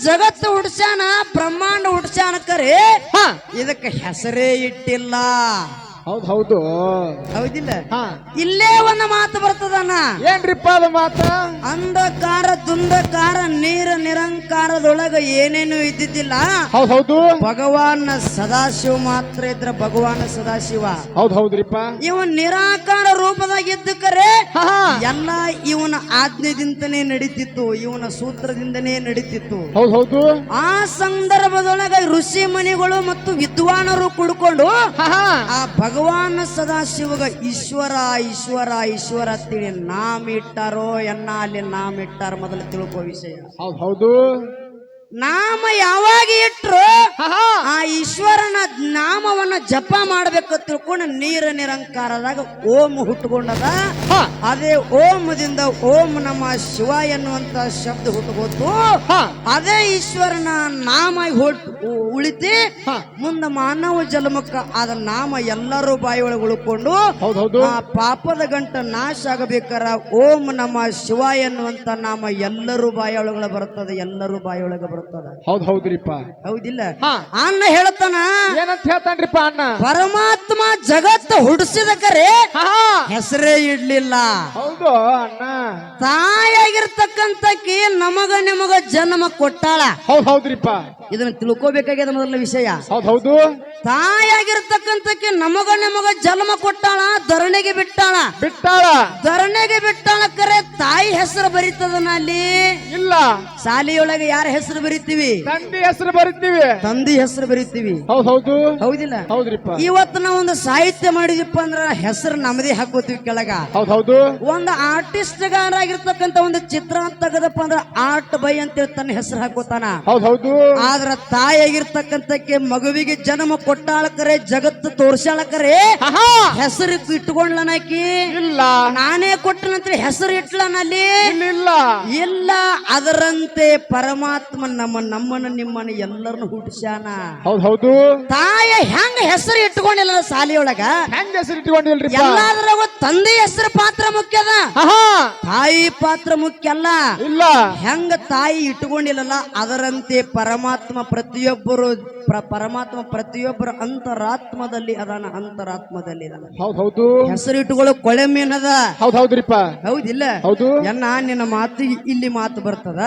ಜಗತ್ತು ಹುಡ್ಸ್ಯಾನ ಬ್ರಹ್ಮಾಂಡ ಹುಡ್ಸ್ಯಾನ ಕರೆ ಇದಕ್ಕೆ ಹೆಸರೇ ಇಟ್ಟಿಲ್ಲ. ಹೌದು ಹೌದಿಲ್ಲ? ಇಲ್ಲೇ ಒಂದು ಮಾತು ಬರ್ತದಣ್ಣ. ಏನ್ರಿಪ್ಪ ಅದು ಮಾತ? ಅಂಧಕಾರ ದುಂಧಕಾರ ನೀರ ನಿರಂಕಾರದೊಳಗ ಏನೇನು ಇದ್ದಿದ್ದಿಲ್ಲ. ಹೌದು ಭಗವಾನ್ ಸದಾಶಿವ ಮಾತ್ರ ಇದ್ರ ಭಗವಾನ್ ಸದಾಶಿವ. ಹೌದ್ರಿಪ್ಪ. ಇವ ನಿರಾಕಾರ ರೂಪದಾಗ ಇದ್ದಕರೆ ಎಲ್ಲ ಇವನ ಆಜ್ಞೆದಿಂದನೇ ನಡೀತಿತ್ತು, ಇವನ ಸೂತ್ರದಿಂದನೇ ನಡೀತಿತ್ತು. ಹೌದು ಆ ಸಂದರ್ಭದೊಳಗ ಋಷಿ ಮುನಿಗಳು ಮತ್ತು ವಿದ್ವಾನರು ಕುಡ್ಕೊಂಡು ಆ ಭಗವಾನ್ ಸದಾಶಿವಗ ಈಶ್ವರ ಈಶ್ವರ ಈಶ್ವರ ಅಂತೇಳಿ ನಾಮ ಇಟ್ಟಾರೋ ಎನ್ನ ಅಲ್ಲಿ ನಾಮ ಇಟ್ಟಾರ ಮೊದಲು ತಿಳ್ಕೋ ವಿಷಯ. ಹೌದು ನಾಮ ಯಾವಾಗ ಇಟ್ರು ಆ ಈಶ್ವರನ ನಾಮವನ್ನ ಜಪ ಮಾಡ್ಬೇಕು ತಿಳ್ಕೊಂಡು ನೀರ ನಿರಂಕಾರದಾಗ ಓಂ ಹುಟ್ಟುಕೊಂಡದ. ಅದೇ ಓಂದಿಂದ ಓಂ ನಮ ಶಿವ ಎನ್ನುವಂತ ಶಬ್ದ ಹುಟ್ಟುಕೊತ್ತು. ಅದೇ ಈಶ್ವರನ ನಾಮ ಉಳಿತಿ ಮುಂದ ಮಾನವ ಜನ್ಮಕ್ಕ ಅದ ನಾಮ ಎಲ್ಲರೂ ಬಾಯಿಯೊಳಗೆ ಉಳ್ಕೊಂಡು ಆ ಪಾಪದ ಗಂಟ ನಾಶ ಆಗಬೇಕಾರ ಓಂ ನಮ ಶಿವ ಎನ್ನುವಂತ ನಾಮ ಎಲ್ಲರೂ ಬಾಯಿಯೊಳಗೆ ಬರ್ತದೆ, ಎಲ್ಲರೂ ಬಾಯಿಯೊಳಗೆ ಬರ್ತದೆ. ಹೌದ್ರಿಪ್ಪ. ಹೌದಿಲ್ಲ? ಅಣ್ಣ ಹೇಳ್ತಾನ, ಏನಂತ ಹೇಳ್ತಾನ್ರಿಪ್ಪ ಅಣ್ಣ? ಪರಮಾತ್ಮ ಜಗತ್ತು ಹುಡ್ಸಿದ ಕರೆ ಹೆಸರೇ ಇಡ್ಲಿಲ್ಲ. ಹೌದು ಅಣ್ಣ. ತಾಯಾಗಿರ್ತಕ್ಕಂತಕಿ ನಮಗ ನಿಮಗ ಜನ್ಮ ಕೊಟ್ಟಾಳ. ಹೌದ್ರಿಪ್ಪ. ಇದನ್ನ ತಿಳ್ಕೋಬೇಕಾಗ್ಯದ ಮೊದಲ ವಿಷಯ. ಹೌದು ತಾಯಾಗಿರ್ತಕ್ಕಂತಕಿ ನಮಗ ನಿಮಗ ಜನ್ಮ ಕೊಟ್ಟಾಳ, ಧರಣಿಗೆ ಬಿಟ್ಟಾಳ. ಧರಣಿಗೆ ಬಿಟ್ಟಾಳ ಕರೆ ತಾಯಿ ಹೆಸರು ಬರೀತದನ ಅಲ್ಲಿ ಇಲ್ಲ. ಶಾಲೆಯೊಳಗೆ ಯಾರ ಹೆಸರು ಬರೀತೀವಿ? ತಂದೆ ಹೆಸರು ಬರೀತೀವಿ, ತಂದೆ ಹೆಸರು ಬರೀತೀವಿ. ಹೌದಿಲ್ಲ? ಹೌದ್ರಿಪ್ಪ. ಇವತ್ತು ನಾವು ಒಂದು ಸಾಹಿತ್ಯ ಮಾಡಿದೀಪ್ಪ ಅಂದ್ರ ಹೆಸರು ನಮ್ಮದೇ ಹಾಕೋತೀವಿ ಕೆಳಗ. ಹೌದು. ಒಂದು ಆರ್ಟಿಸ್ಟ್ ಗಾರಾಗಿರ್ತಕ್ಕಂತ ಒಂದು ಚಿತ್ರ ತೆಗದಪ್ಪ ಅಂದ್ರ ಆರ್ಟ್ ಬೈ ಅಂತೇಳಿ ತನ್ನ ಹೆಸರು ಹಾಕೋತಾನ. ಹೌದು. ಆದ್ರ ತಾಯಿಯಾಗಿರ್ತಕ್ಕಂತಕ್ಕೆ ಮಗುವಿಗೆ ಜನ್ಮ ಕೊಟ್ಟಾಳಕರೆ ಜಗತ್ತು ತೋರ್ಸಾಳಕರೆ ಹೆಸರು ಇಟ್ಕೊಂಡ್ಲನಾಕಿ ಇಲ್ಲ. ನಾನೇ ಕೊಟ್ಟನಂತ ಹೆಸರು ಇಟ್ಲನಲ್ಲಿ ಇಲ್ಲ. ಅದರಂತೆ ಪರಮಾತ್ಮ ನಮ್ಮನ್ನ ನಿಮ್ಮನ್ನ ಎಲ್ಲರನ್ನು ಹುಟ್ಟಿಸ್ಯಾನ. ಹೌದು. ತಾಯ ಹೆಂಗ ಹೆಸರು ಇಟ್ಕೊಂಡಿಲ್ಲ ಶಾಲೆಯೊಳಗ? ಹೆಂಗ ಹೆಸರು ಇಟ್ಕೊಂಡಿಲ್ರಿ? ಎಲ್ಲಾದ್ರಾಗ ತಂದೆ ಹೆಸರು ಪಾತ್ರ ಮುಖ್ಯದ, ತಾಯಿ ಪಾತ್ರ ಮುಖ್ಯ ಅಲ್ಲ. ಇಲ್ಲ. ಹೆಂಗ ತಾಯಿ ಇಟ್ಕೊಂಡಿಲ್ಲ ಅದರಂತೆ ಪರಮಾತ್ಮ ಪ್ರತಿಯೊಬ್ಬರು ಅಂತರಾತ್ಮದಲ್ಲಿ ಅದಾನ, ಅಂತರಾತ್ಮದಲ್ಲಿ ಹೌದು. ಹೆಸರು ಇಟ್ಟುಕೊಳ್ಳೋ ಕೊಳೆ ಮೀನದ. ಹೌದ್ರಿಪ್ಪ. ಹೌದಿಲ್ಲ? ಹೌದು. ನಿನ್ನ ಮಾತು ಇಲ್ಲಿ ಮಾತು ಬರ್ತದ.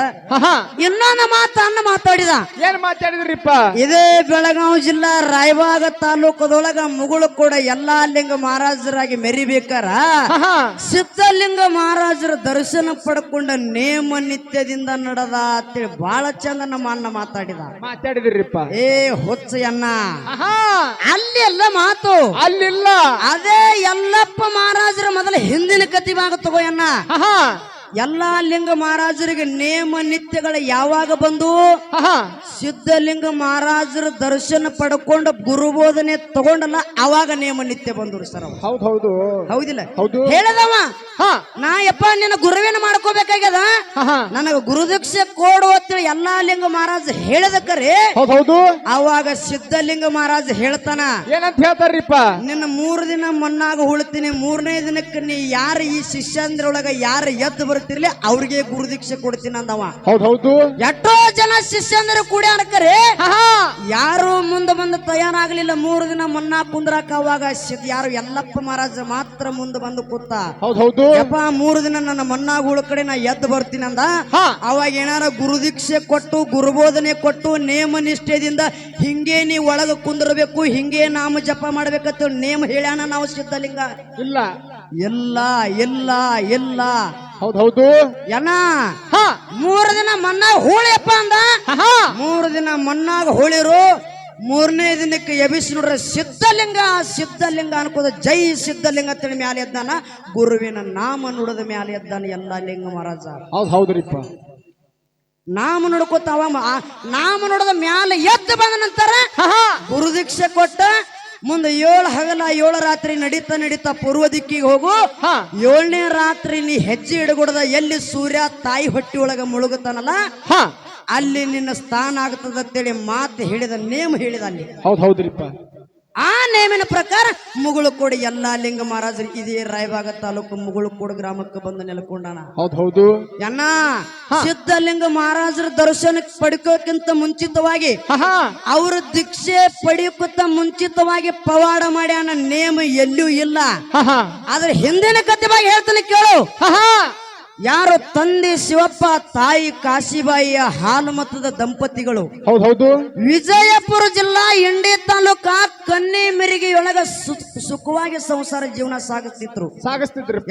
ಇನ್ನೊಂದು ಮಾತು ಅನ್ನ ಮಾತಾಡಿದ. ಏನ್ ಮಾತಾಡಿದ್ರಿಪ್ಪ? ಇದೇ ಬೆಳಗಾವಿ ಜಿಲ್ಲಾ ರಾಯಬಾಗ ತಾಲೂಕದೊಳಗ ಮುಗುಳು ಕೂಡ ಎಲ್ಲಾ ಲಿಂಗ ಮಹಾರಾಜರಾಗಿ ಮೆರಿಬೇಕಾರ ಸಿದ್ಧಲಿಂಗ ಮಹಾರಾಜರ ದರ್ಶನ ಪಡ್ಕೊಂಡ ನೇಮ ನಿತ್ಯದಿಂದ ನಡೆದ ಅಂತೇಳಿ ಬಹಳ ಚಂದ ನಮ್ಮ ಅಣ್ಣ ಮಾತಾಡಿದ್ರಿಪ್ಪ. ಏ ಹುಚ್ಚಯ್ಯಣ್ಣ, ಅಲ್ಲಿ ಎಲ್ಲ ಮಾತು ಅಲ್ಲಿಲ್ಲ. ಅದೇ ಯಲ್ಲಪ್ಪ ಮಹಾರಾಜರ ಮೊದಲ ಹಿಂದಿನ ಕತಿ ಭಾಗ ತಗೋಯಣ್ಣ. ಎಲ್ಲಾ ಲಿಂಗ ಮಹಾರಾಜರಿಗೆ ನೇಮ ನಿತ್ಯಗಳ ಯಾವಾಗ ಬಂದು ಸಿದ್ಧಲಿಂಗ ಮಹಾರಾಜರ ದರ್ಶನ ಪಡ್ಕೊಂಡು ಗುರುಬೋಧನೆ ತಗೊಂಡಲ್ಲ ಅವಾಗ ನೇಮ ನಿತ್ಯ ಬಂದ್ರು ಸರ್. ಹೌದು. ಹೌದಿಲ್ಲ? ಹೇಳದವ ನಾ ಯಪ್ಪ ನಿನ್ನ ಗುರುವೇನ ಮಾಡ್ಕೋಬೇಕಾಗ್ಯದ, ನನಗ ಗುರುದೀಕ್ಷೆ ಕೊಡು ಅಂತೇಳಿ ಎಲ್ಲಾ ಲಿಂಗ ಮಹಾರಾಜ ಹೇಳಿದಕ್ಕರೆ ಅವಾಗ ಸಿದ್ಧಲಿಂಗ ಮಹಾರಾಜ ಹೇಳ್ತಾನ. ಏನಂತ ಹೇಳ್ತಾರ್ರಿಪ್ಪ? ನಿನ್ನ 3 ದಿನ ಮಣ್ಣಾಗ ಉಳ್ತೀನಿ, 3ನೇ ದಿನಕ್ಕೆ ನೀ ಯಾರು ಈ ಶಿಷ್ಯಂದ್ರೊಳಗ ಯಾರು ಎದ್ದು ಬರ್ತಿರ್ಲಿ ಅವ್ರಿಗೆ ಗುರುದೀಕ್ಷೆ ಕೊಡ್ತೀನಿ ಅಂದವ. ಹೌದು. ಎಷ್ಟೋ ಜನ ಶಿಷ್ಯಂದ್ರೆ ಕೂಡ ಅನ್ಕರೆ ಯಾರು ಮುಂದೆ ಬಂದು ತಯಾರಾಗ್ಲಿಲ್ಲ. 3 ದಿನ ಮಣ್ಣಾ ಕುಂದ್ರಾಕ ಅವಾಗ ಯಾರು ಯಲ್ಲಪ್ಪ ಮಹಾರಾಜ ಮಾತ್ರ ಮುಂದೆ ಬಂದು ಕೂತ. ಹೌದು. ಯಪ್ಪ 3 ದಿನ ನನ್ನ ಮಣ್ಣಾಗ ಉಳ ಕಡೆ ನಾ ಎದ್ದು ಬರ್ತೀನಿ ಅಂದ. ಅವಾಗ ಏನಾರ ಗುರುದೀಕ್ಷೆ ಕೊಟ್ಟು ಗುರುಬೋಧನೆ ಕೊಟ್ಟು ನೇಮ ನಿಷ್ಠೆದಿಂದ ಹಿಂಗೆ ನೀ ಒಳಗ ಕುಂದಿರ್ಬೇಕು, ಹಿಂಗೆ ನಾಮ ಜಪ ಮಾಡ್ಬೇಕಂತ ನೇಮ ಹೇಳ್ಯಾನ ನಾವು ಸಿದ್ಧಲಿಂಗ. ಇಲ್ಲ ಎಲ್ಲ ಎಲ್ಲ ಎಲ್ಲ ಹೌದು. ಏನ 3 ದಿನ ಮಣ್ಣಾಗ ಹೋಳಿಯಪ್ಪ ಅಂದ. 3 ದಿನ ಮಣ್ಣಾಗ ಹೋಳಿರು, 3ನೇ ದಿನಕ್ಕೆ ಎಬಿಸಿ ನೋಡ್ರೆ ಸಿದ್ಧಲಿಂಗ ಅನ್ಕೋದ ಜೈ ಸಿದ್ಧಲಿಂಗ ಅಂತೇಳಿ ಮ್ಯಾಲೆ ಎದ್ದಾನ. ಗುರುವಿನ ನಾಮ ನುಡಿದ ಮ್ಯಾಲೆ ಎದ್ದಾನ ಎಲ್ಲ ಲಿಂಗ ಮಹಾರಾಜ. ಹೌದ್ರಿಪ್ಪ. ನಾಮ ನುಡ್ಕೋತ ನಾಮ ನುಡಿದ ಮ್ಯಾಲೆ ಎದ್ದು ಬಂದ ನಂತರ ಗುರುದೀಕ್ಷೆ ಕೊಟ್ಟ ಮುಂದೆ 7 ಹಗಲ 7 ರಾತ್ರಿ ನಡೀತಾ ಪೂರ್ವ ದಿಕ್ಕಿಗೆ ಹೋಗು. 7ನೇ ರಾತ್ರಿ ನೀ ಹೆಜ್ಜೆ ಇಡಗೊಡದ ಎಲ್ಲಿ ಸೂರ್ಯ ತಾಯಿ ಹೊಟ್ಟಿ ಒಳಗ ಮುಳುಗುತ್ತಾನಲ್ಲ ಅಲ್ಲಿ ನಿನ್ನ ಸ್ಥಾನ ಆಗ್ತದ ಅಂತೇಳಿ ಮಾತು ಹೇಳಿದ, ನೇಮ ಹೇಳಿದ ಅಲ್ಲಿ. ಹೌದ್ರಿಪ್ಪ. ಆ ನೇಮಿನ ಪ್ರಕಾರ ಮುಗುಳುಕೋಡು ಎಲ್ಲಾ ಲಿಂಗ ಮಹಾರಾಜರು ಇದೇ ರಾಯಬಾಗ ತಾಲೂಕು ಮುಗುಳುಕೋಡು ಗ್ರಾಮಕ್ಕೆ ಬಂದು ನೆಲಕೊಂಡಾನ. ಹೌದ್ ಹೌದು ಎನ್ನ ಸಿದ್ಧಲಿಂಗ ಮಹಾರಾಜರ ದರ್ಶನ ಪಡ್ಕೋಕ್ಕಿಂತ ಮುಂಚಿತವಾಗಿ ಅವ್ರ ದೀಕ್ಷೆ ಪಡೆಯೋಕ್ಕಿಂತ ಮುಂಚಿತವಾಗಿ ಪವಾಡ ಮಾಡ್ಯಾನ. ನೇಮ ಎಲ್ಲಿಯೂ ಇಲ್ಲ. ಆದ್ರೆ ಹಿಂದಿನ ಕಥೆವಾಗಿ ಹೇಳ್ತಾನೆ ಕೇಳು. ಯಾರು ತಂದೆ ಶಿವಪ್ಪ ತಾಯಿ ಕಾಶಿಬಾಯಿಯ ಹಾಲುಮತದ ದಂಪತಿಗಳು ಹೌದ್ ಹೌದು ವಿಜಯಪುರ ಜಿಲ್ಲಾ ಇಂಡಿ ತಾಲೂಕ ಕನ್ನಿಮಿರಿಗೆಯೊಳಗ ಸುಖವಾಗಿ ಸಂಸಾರ ಜೀವನ ಸಾಗಿಸ್ತಿದ್ರು.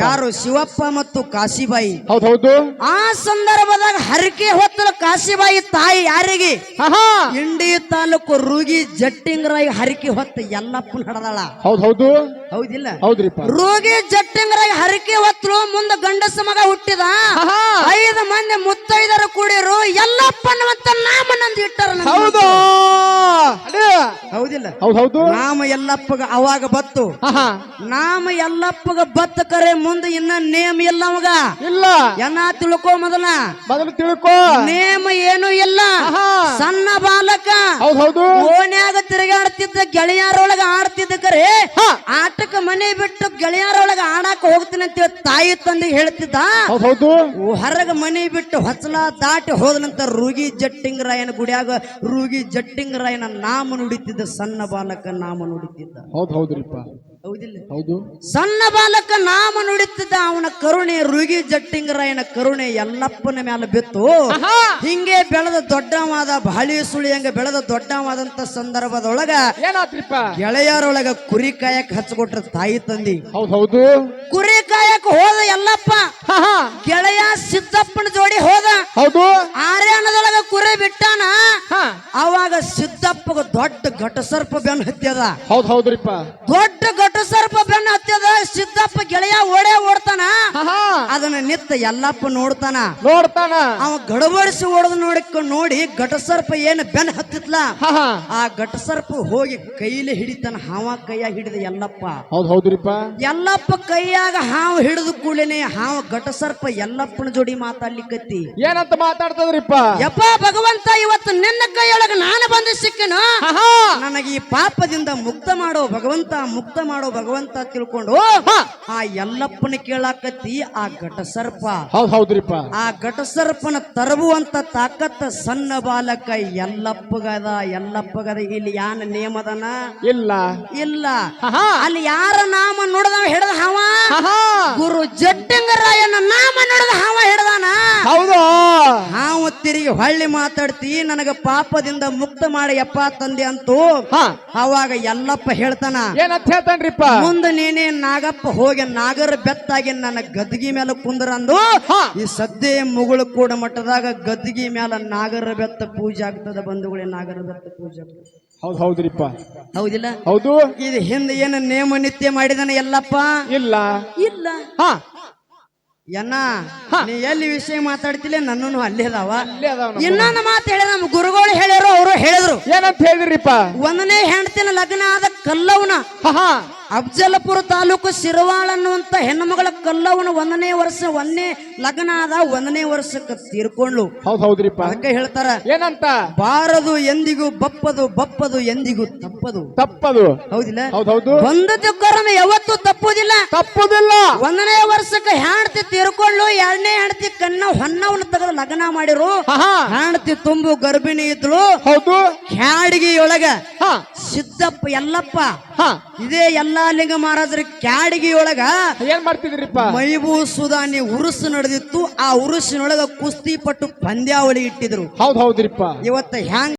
ಯಾರು ಶಿವಪ್ಪ ಮತ್ತು ಕಾಶಿಬಾಯಿ. ಹೌದ್ ಹೌದು ಆ ಸಂದರ್ಭದಾಗ ಹರಕೆ ಹೊತ್ತಲು ಕಾಶಿಬಾಯಿ ತಾಯಿ ಯಾರಿಗೆ ಇಂಡಿ ತಾಲೂಕು ರೂಗಿ ಜಟ್ಟಿಂಗರಾಯಿ ಹರಕೆ ಹೊತ್ತ ಎಲ್ಲಪ್ಪನ ಹಡದಾಳ. ಹೌದ್ ಹೌದು ಹೌದಿಲ್ಲ? ಹೌದ್ರಿಪ್ಪ. ರೂಗಿ ಜಟ್ಟಿಂಗರಾಯಿ ಹರಕೆ ಹೊತ್ತಲು ಮುಂದ ಗಂಡಸ ಮಗ ಹುಟ್ಟಿದ. 5 ಮಂದಿ ಮುತ್ತೈದರು ಕೂಡಿರು ಎಲ್ಲಪ್ಪನವಂತ ನಾಮ ನಂದು ಇಟ್ಟಾರ. ಹೌದು ಹೌದಿಲ್ಲ? ಹೌದ್ ಹೌದು ನಾಮ ಎಲ್ಲಪ್ಪಗ ಅವಾಗ ಬತ್ತು. ನಾಮ ಎಲ್ಲಪ್ಪಗ ಬತ್ತ ಕರೆ ಮುಂದೆ ಇನ್ನ ನೇಮ ಇಲ್ಲ ಅವಾಗ ಇಲ್ಲ. ಎನ್ನ ತಿಳ್ಕೊ ಮೊದಲು ತಿಳ್ಕೊ. ನೇಮ ಏನು ಇಲ್ಲ. ಸಣ್ಣ ಬಾಲಕ ಹೌದ್ ಹೌದು ಓಣ್ಯಾಗ ತಿರುಗಾಡ್ತಿದ್ದ ಗೆಳೆಯರೊಳಗ ಆಡ್ತಿದ್ದ ಕರೆ ಆಟಕ್ಕ ಮನೆ ಬಿಟ್ಟು ಗೆಳೆಯರೊಳಗ ಆಡಾಕ ಹೋಗ್ತೀನಿ ಅಂತ ತಾಯಿ ತಂದೆ ಹೇಳ್ತಿದ್ದ. ಹೌದು ಹೊರಗ ಮನೆ ಬಿಟ್ಟು ಹೊಸಲ ದಾಟಿ ಹೋದ ನಂತರ ರೂಗಿ ಜಟ್ಟಿಂಗರಾಯನ ಗುಡಿಯಾಗ ರೂಗಿ ಜಟ್ಟಿಂಗರಾಯನ ನಾಮ ನುಡಿತಿದ್ದ. ಸಣ್ಣ ಬಾಲಕ ನಾಮ ನುಡಿತಿದ್ದ. ಹೌದ್ರಿಪ್ಪ. ಹೌದಿಲ್ಲ? ಹೌದು ಸಣ್ಣ ಬಾಲಕ ನಾಮ ನುಡಿತಿದ್ದ. ಅವನ ಕರುಣೆ ರೂಗಿ ಜಟ್ಟಿಂಗರಾಯನ ಕರುಣೆ ಎಲ್ಲಪ್ಪನ ಮ್ಯಾಲ ಬಿತ್ತು. ಹಿಂಗೆ ಬೆಳೆದ ದೊಡ್ಡವಾದ ಬಾಳಿ ಸುಳಿ ಹಂಗ ಬೆಳೆದ ದೊಡ್ಡವಾದಂತ ಸಂದರ್ಭದೊಳಗ ಏನಾತ್ರಿಪ್ಪ ಗೆಳೆಯರೊಳಗ ಕುರಿ ಕಾಯಕ್ ಹಚ್ಕೊಟ್ರ ತಾಯಿ ತಂದಿ. ಹೌದು ಕುರಿ ಕಾಯಕ್ ಹೋದ ಎಲ್ಲಪ್ಪ ಗೆಳೆಯ ಸಿದ್ದಪ್ಪನ ಜೋಡಿ ಹೋದ. ಹೌದು ಆರ್ಯಾನದೊಳಗ ಕುರಿ ಬಿಟ್ಟಾನ. ಅವಾಗ ಸಿದ್ದಪ್ಪಗ ದೊಡ್ಡ ಘಟಸರ್ಪ ಬೆನ್ನು ಹತ್ಯದ. ಹೌದ್ರಿಪ್ಪ. ದೊಡ್ಡ ಘಟಸರ್ಪ ಬೆನ್ನು ಹತ್ಯದ. ಸಿದ್ದಪ್ಪ ಗೆಳೆಯ ಓಡ್ತಾನ. ಅದನ್ನ ನಿತ್ತ ಎಲ್ಲಪ್ಪ ನೋಡ್ತಾನ. ಅವ ಗಡಬಡಿಸಿ ಓಡದ್ ನೋಡಿ ಘಟಸರ್ಪ ಏನ್ ಬೆನ್ನು ಹತ್ತಿತ್ಲ ಆ ಘಟಸರ್ಪ ಹೋಗಿ ಕೈಲಿ ಹಿಡಿತಾನ. ಹಾವ ಕೈಯಾಗ ಹಿಡಿದ ಎಲ್ಲಪ್ಪ. ಹೌದ್ರಿಪ್ಪ. ಎಲ್ಲಪ್ಪ ಕೈಯಾಗ ಹಾವು ಹಿಡಿದು ಕೂಡಲೇನೆ ಹಾವ ಘಟಸರ್ಪ ಎಲ್ಲಪ್ಪನ ಜೋಡಿ ಮಾತಾಡ್ಲಿಕ್ಕತ್ತಿ. ಏನಂತ ಮಾತಾಡ್ತದ್ರಿಪ್ಪ? ಯಪ್ಪ ಭಗವಂತ, ಇವತ್ತು ನಿನ್ನ ಕೈಯೊಳಗ ನಾನು ಬಂದು ಸಿಕ್ಕನು. ನನಗೆ ಈ ಪಾಪದಿಂದ ಮುಕ್ತ ಮಾಡೋ ಭಗವಂತ, ಮುಕ್ತ ಮಾಡೋ ಭಗವಂತ ತಿಳ್ಕೊಂಡು ಆ ಎಲ್ಲಪ್ಪನ ಕೇಳಾಕತ್ತಿ. ಆ ಘಟಸರ್ಪ ಹೌದ್ರಿಪ್ಪ. ಆ ಘಟಸರ್ಪನ ತರಬುವಂತ ತಾಕತ್ತ ಸಣ್ಣ ಬಾಲಕ ಎಲ್ಲಪ್ಪಗದ. ಇಲ್ಲಿ ಯಾನ ನೇಮದನ ಇಲ್ಲ ಇಲ್ಲ. ಅಲ್ಲಿ ಯಾರ ನಾಮ ನೋಡದವ ಹಿಡದ ಹಾವ ಗುರು ಜಟ್ಟಿಂಗರಾಯನ ನಾಮ ನೋಡದ ಹಾವ ಹಿಡದಾನ. ಹೌದು ಹಾವು ತಿರುಗಿ ಹೊಳ್ಳಿ ಮಾತಾಡ್ತಿ, ನನಗ ಪಾಪದಿಂದ ಮುಕ್ತ ಮಾಡಿ ಯಪ್ಪ ತಂದೆ ಅಂತೂ. ಅವಾಗ ಎಲ್ಲಪ್ಪ ಹೇಳ್ತಾನ, ಏನಂತ ಹೇಳ್ತಾನ್ರಿಪ್ಪ? ಮುಂದೆ ನೀನೇ ನಾಗಪ್ಪ ಹೋಗಿ ನಾಗರ ಬೆತ್ತಾಗಿ ನನ್ನ ಗದ್ದಿಗೆ ಮೇಲೆ ಕುಂದ್ರಂದು. ಈ ಸದ್ಯ ಮುಗುಳು ಕೂಡ ಮಠದಾಗ ಗದ್ದಿಗೆ ಮೇಲೆ ನಾಗರ ಬೆತ್ತ ಪೂಜೆ ಆಗ್ತದ ಬಂಧುಗಳೇ. ನಾಗರ ಬೆತ್ತ ಪೂಜೆ ಆಗ್ತದೆ. ಹೌದ್ರಿಪ್ಪ. ಹೌದಿಲ್ಲ? ಹೌದು. ಇದು ಹಿಂದೆ ಏನು ನೇಮ ನಿತ್ಯ ಮಾಡಿದಾನೆ ಎಲ್ಲಪ್ಪ? ಇಲ್ಲ ಇಲ್ಲ. ಎನ್ನ ನೀ ಎಲ್ಲಿ ವಿಷಯ ಮಾತಾಡ್ತಿಲ್ಲ ನನ್ನೂ ಅಲ್ಲೇ ಅದಾವ. ಇನ್ನೊಂದು ಮಾತು ಹೇಳಿದ ನಮ್ಮ ಗುರುಗಳು ಹೇಳ್ಯಾರು, ಅವರು ಹೇಳಿದ್ರು. ಏನಂತ ಹೇಳಿದ್ರಿಪ್ಪ? 1ನೇ ಹೆಂಡತಿನ ಲಗ್ನ ಆದ ಕಲ್ಲವನ ಅಫಜಲಪುರ ತಾಲೂಕು ಶಿರವಾಳ ಅನ್ನುವಂತ ಹೆಣ್ಣು ಮಗಳ ಕಲ್ಲವನ 1ನೇ ವರ್ಷ 1ನೇ ಲಗ್ನ ಆದ 1ನೇ ವರ್ಷಕ್ಕೆ ತೀರ್ಕೊಂಡ್ಲು. ಹೌದ್ರಿಪ್ಪ. ಅದಕ್ಕೆ ಹೇಳ್ತಾರ ಏನಂತ? ಬಾರದು ಎಂದಿಗೂ ಬಪ್ಪದು, ಬಪ್ಪದು ಎಂದಿಗೂ ತಪ್ಪದು. ಹೌದಿಲ್ಲ? ಹೌದು. ಬಂದದ್ದು ಕರ್ಮ ಯಾವತ್ತೂ ತಪ್ಪುದಿಲ್ಲ. 1ನೇ ವರ್ಷಕ್ಕೆ ಹೆಂಡತಿ ತೀರ್ಕೊಂಡ್ಲು. 2ನೇ ಹೆಂಡತಿ ಹೊನ್ನವನ್ನ ತೆಗೆದು ಲಗ್ನ ಮಾಡಿರು. ಹೆಂಡತಿ ತುಂಬು ಗರ್ಭಿಣಿ ಇದ್ಳು. ಹೌದು. ಕ್ಯಾಡಗಿಯೊಳಗ ಸಿದ್ದಪ್ಪ ಎಲ್ಲಪ್ಪ ಇದೇ ಎಲ್ಲಾ ಲಿಂಗ ಮಹಾರಾಜರ ಕ್ಯಾಡಗಿಯೊಳಗ ಏನ್ ಮಾಡ್ತಿದ್ರಿಪ್ಪ? ಮೈಬೂ ಸುದಾನಿ ಉರುಸು ನಡೆದಿತ್ತು. ಆ ಉರುಸಿನೊಳಗ ಕುಸ್ತಿ ಪಟ್ಟು ಪಂದ್ಯಾವಳಿ ಇಟ್ಟಿದ್ರು. ಹೌದ್ರಿಪ್ಪ. ಇವತ್ತ ಹ್ಯಾಂಗ